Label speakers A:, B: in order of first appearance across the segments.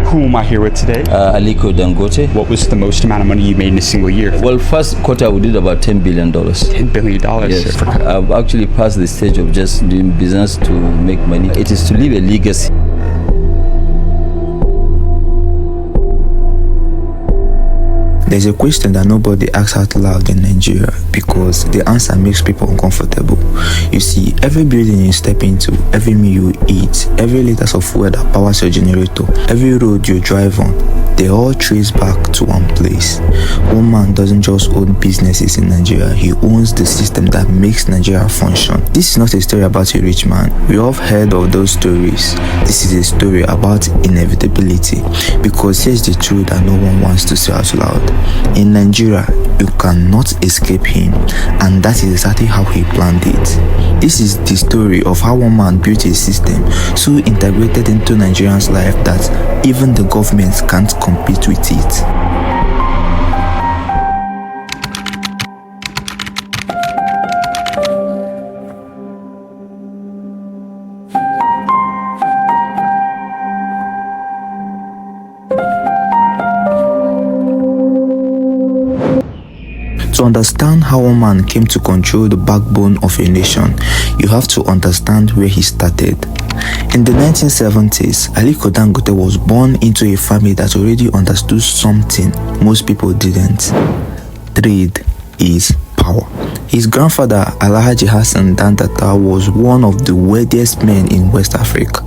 A: Who am I here with today?
B: Aliko Dangote.
A: What was the most amount of money you made in a single year?
B: Well, first quarter we did about $10 billion.
A: $10 billion?
B: Yes. I've actually passed the stage of just doing business to make money. It is to leave a legacy.
C: There's a question that nobody asks out loud in Nigeria because the answer makes people uncomfortable. You see, every building you step into, every meal you eat, every liter of fuel that powers your generator, every road you drive on, they all trace back to one place. One man doesn't just own businesses in Nigeria, he owns the system that makes Nigeria function. This is not a story about a rich man. We all have heard of those stories. This is a story about inevitability, because here's the truth that no one wants to say out loud. In Nigeria, you cannot escape him, and that is exactly how he planned it. This is the story of how one man built a system so integrated into Nigerians' life that even the government can't compete with it. To understand how one man came to control the backbone of a nation, you have to understand where he started. In the 1970s, Aliko Dangote was born into a family that already understood something most people didn't. Trade is power. His grandfather, Alhaji Hassan Dandata, was one of the wealthiest men in West Africa.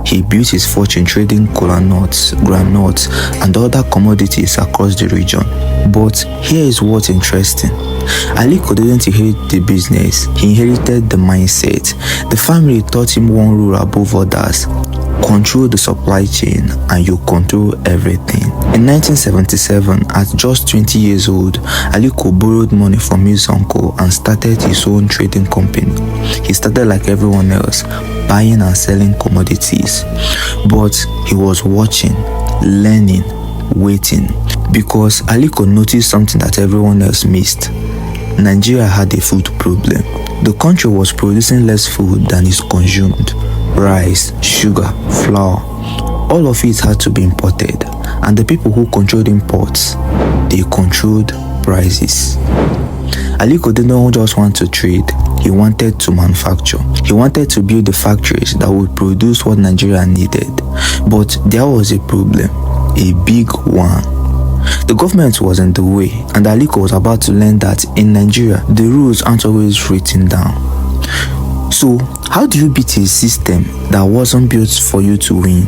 C: He built his fortune trading kola nuts, groundnuts, and other commodities across the region. But here is what's interesting. Aliko didn't inherit the business, he inherited the mindset. The family taught him one rule above others: control the supply chain and you control everything. In 1977, at just 20 years old, Aliko borrowed money from his uncle and started his own trading company. He started like everyone else, buying and selling commodities. But he was watching, learning, waiting, because Aliko noticed something that everyone else missed. Nigeria had a food problem. The country was producing less food than is consumed. Rice, sugar, flour, all of it had to be imported, and the people who controlled imports, they controlled prices. Aliko didn't just want to trade, he wanted to manufacture. He wanted to build the factories that would produce what Nigeria needed. But there was a problem, a big one. The government was in the way, and Aliko was about to learn that in Nigeria, the rules aren't always written down. So, how do you beat a system that wasn't built for you to win?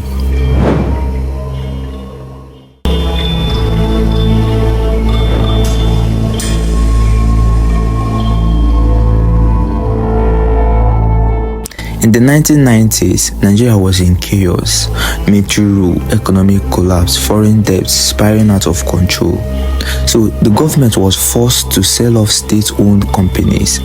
C: In the 1990s, Nigeria was in chaos. Military rule, economic collapse, foreign debt spiraling out of control. So the government was forced to sell off state-owned companies.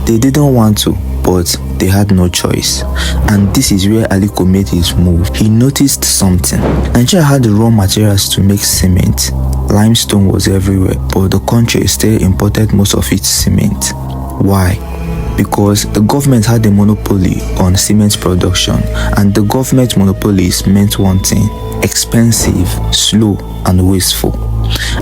C: They didn't want to, but they had no choice. And this is where Aliko made his move. He noticed something. Nigeria had the raw materials to make cement. Limestone was everywhere, but the country still imported most of its cement. Why? Because the government had a monopoly on cement production, and the government monopolies meant one thing: expensive, slow, and wasteful.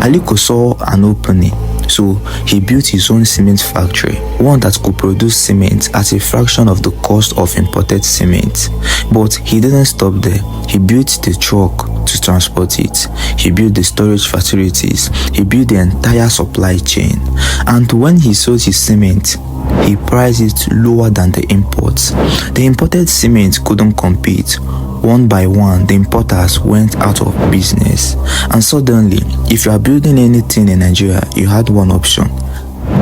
C: Aliko saw an opening, so he built his own cement factory, one that could produce cement at a fraction of the cost of imported cement. But he didn't stop there. He built the truck to transport it. He built the storage facilities. He built the entire supply chain. And when he sold his cement, he priced it lower than the imports. The imported cement couldn't compete. One by one, the importers went out of business. And suddenly, if you are building anything in Nigeria, you had one option: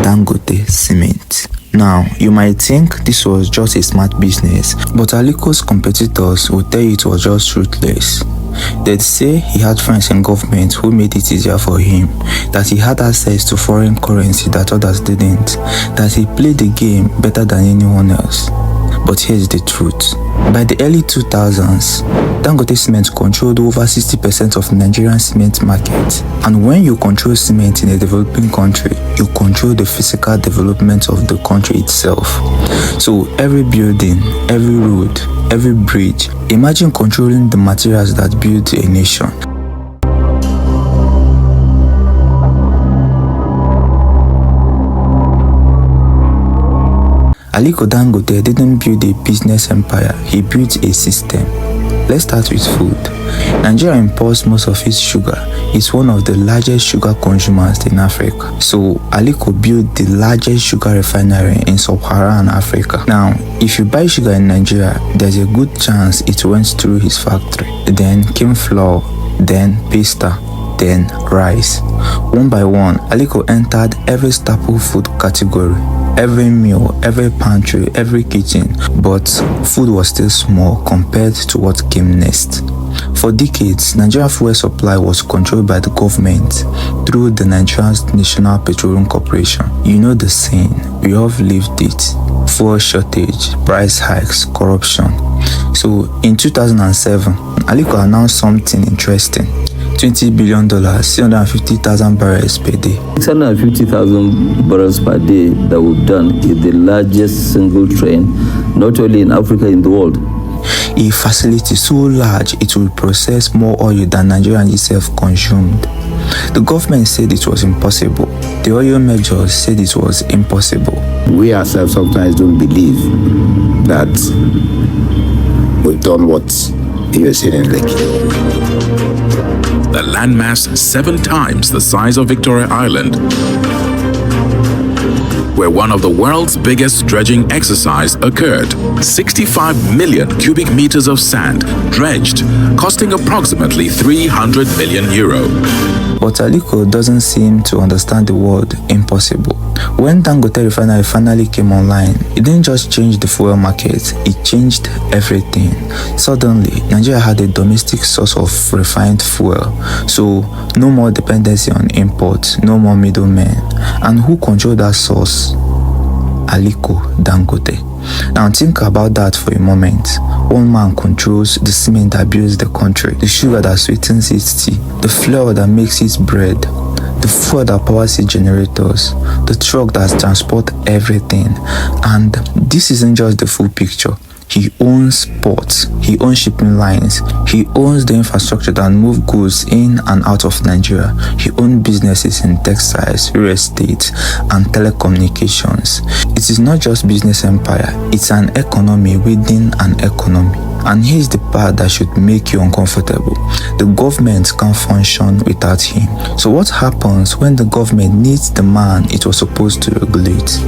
C: Dangote cement. Now, you might think this was just a smart business, but Aliko's competitors will tell you it was just ruthless. They'd say he had friends in government who made it easier for him, that he had access to foreign currency that others didn't, that he played the game better than anyone else. But here's the truth. By the early 2000s, Dangote Cement controlled over 60% of Nigerian cement market. And when you control cement in a developing country, you control the physical development of the country itself. So every building, every road, every bridge, imagine controlling the materials that build a nation. Aliko Dangote didn't build a business empire, he built a system. Let's start with food. Nigeria imports most of its sugar. It's one of the largest sugar consumers in Africa. So Aliko built the largest sugar refinery in sub-Saharan Africa. Now, if you buy sugar in Nigeria, there's a good chance it went through his factory. Then came flour, then pasta, then rice. One by one, Aliko entered every staple food category. Every meal, every pantry, every kitchen, but food was still small compared to what came next. For decades, Nigerian fuel supply was controlled by the government through the Nigerian National Petroleum Corporation. You know the scene, we all lived it. Fuel shortage, price hikes, corruption. So in 2007, Aliko announced something interesting. $20 billion, 650,000 barrels per day.
B: 650,000 barrels per day that we've done is the largest single train, not only in Africa, in the world.
C: A facility so large it will process more oil than Nigeria itself consumed. The government said it was impossible. The oil majors said it was impossible.
D: We ourselves sometimes don't believe that we've done what you are saying in Lekki.
E: The landmass 7 times the size of Victoria Island, where one of the world's biggest dredging exercise occurred. 65 million cubic meters of sand dredged, costing approximately €300 million.
C: But Aliko doesn't seem to understand the word impossible. When Dangote Refinery finally came online, it didn't just change the fuel market, it changed everything. Suddenly, Nigeria had a domestic source of refined fuel, so no more dependency on imports, no more middlemen. And who controlled that source? Aliko Dangote. Now think about that for a moment. One man controls the cement that builds the country, the sugar that sweetens its tea, the flour that makes its bread, the fuel that powers its generators, the truck that transports everything. And this isn't just the full picture. He owns ports, he owns shipping lines, he owns the infrastructure that move goods in and out of Nigeria. He owns businesses in textiles, real estate, and telecommunications. It is not just business empire, it's an economy within an economy. And here's the part that should make you uncomfortable. The government can't function without him. So what happens when the government needs the man it was supposed to regulate?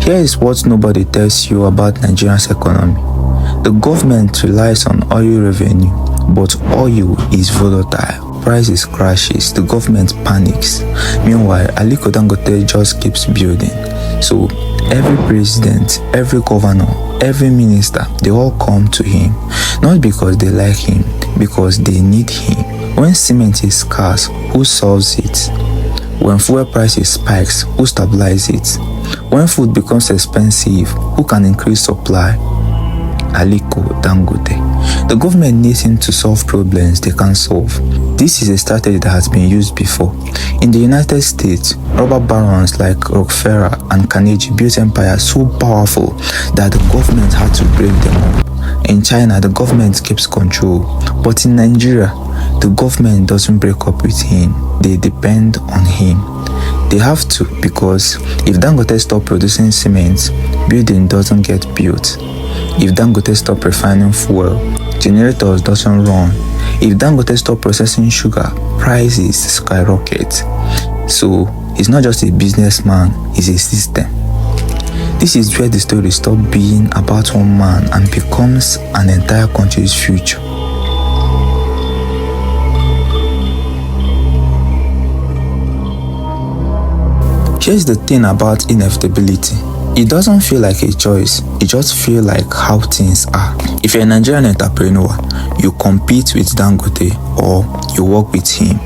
C: Here is what nobody tells you about Nigeria's economy. The government relies on oil revenue, but oil is volatile. Prices crashes, the government panics. Meanwhile, Aliko Dangote just keeps building. So every president, every governor, every minister, they all come to him. Not because they like him, because they need him. When cement is scarce, who solves it? When fuel prices spikes, who stabilizes it? When food becomes expensive, who can increase supply? Aliko Dangote. The government needs him to solve problems they can't solve. This is a strategy that has been used before. In the United States, robber barons like Rockefeller and Carnegie built empires so powerful that the government had to break them up. In China, the government keeps control. But in Nigeria, the government doesn't break up with him. They depend on him. They have to, because if Dangote stop producing cement, building doesn't get built. If Dangote stop refining fuel, generators doesn't run. If Dangote stop processing sugar, prices skyrocket. So he's not just a businessman, he's a system. This is where the story stops being about one man and becomes an entire country's future. Here's the thing about inevitability. It doesn't feel like a choice, it just feels like how things are. If you're a Nigerian entrepreneur, you compete with Dangote or you work with him.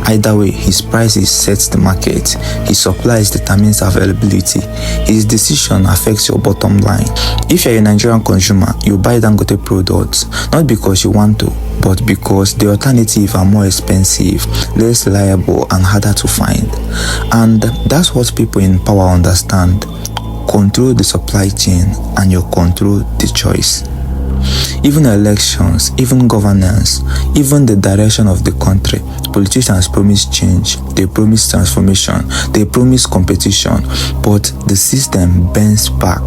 C: Either way, his prices sets the market, his supplies determines availability, his decision affects your bottom line. If you're a Nigerian consumer, you buy Dangote products, not because you want to, but because the alternatives are more expensive, less reliable, and harder to find. And that's what people in power understand. Control the supply chain and you control the choice. Even elections, even governance, even the direction of the country, politicians promise change, they promise transformation, they promise competition, but the system bends back.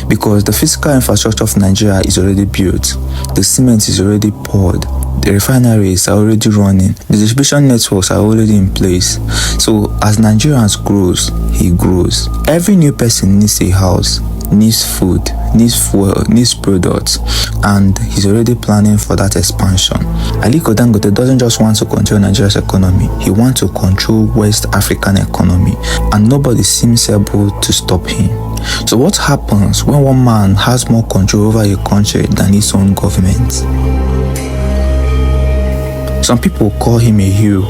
C: Because the physical infrastructure of Nigeria is already built, the cement is already poured, the refineries are already running, the distribution networks are already in place. So as Nigerians grows, he grows. Every new person needs a house, needs food, needs fuel, needs products, and he's already planning for that expansion. Aliko Dangote doesn't just want to control Nigeria's economy, he wants to control West African economy, and nobody seems able to stop him. So what happens when one man has more control over a country than its own government? Some people call him a hero,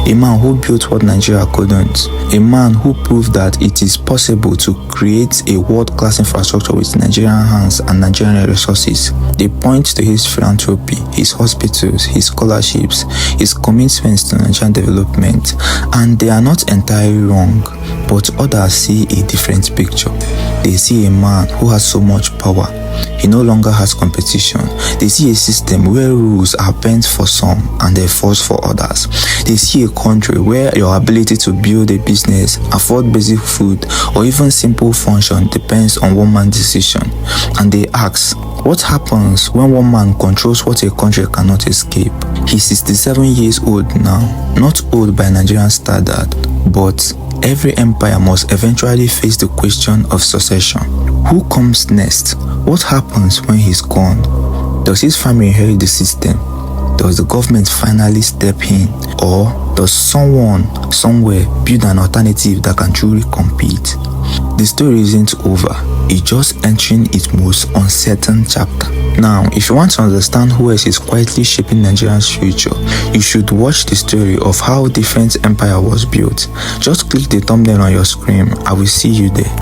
C: a man who built what Nigeria couldn't, a man who proved that it is possible to create a world-class infrastructure with Nigerian hands and Nigerian resources. They point to his philanthropy, his hospitals, his scholarships, his commitments to Nigerian development, and they are not entirely wrong, but others see a different picture. They see a man who has so much power. He no longer has competition. They see a system where rules are bent for some and enforced for others. They see a country where your ability to build a business, afford basic food, or even simple function depends on one man's decision. And they ask, what happens when one man controls what a country cannot escape? He's 67 years old now, not old by Nigerian standard, but every empire must eventually face the question of succession. Who comes next? What happens when he's gone? Does his family inherit the system? Does the government finally step in? Or does someone, somewhere, build an alternative that can truly compete? The story isn't over, it's just entering its most uncertain chapter. Now, if you want to understand who else is quietly shaping Nigeria's future, you should watch the story of how different empire was built. Just click the thumbnail on your screen, I will see you there.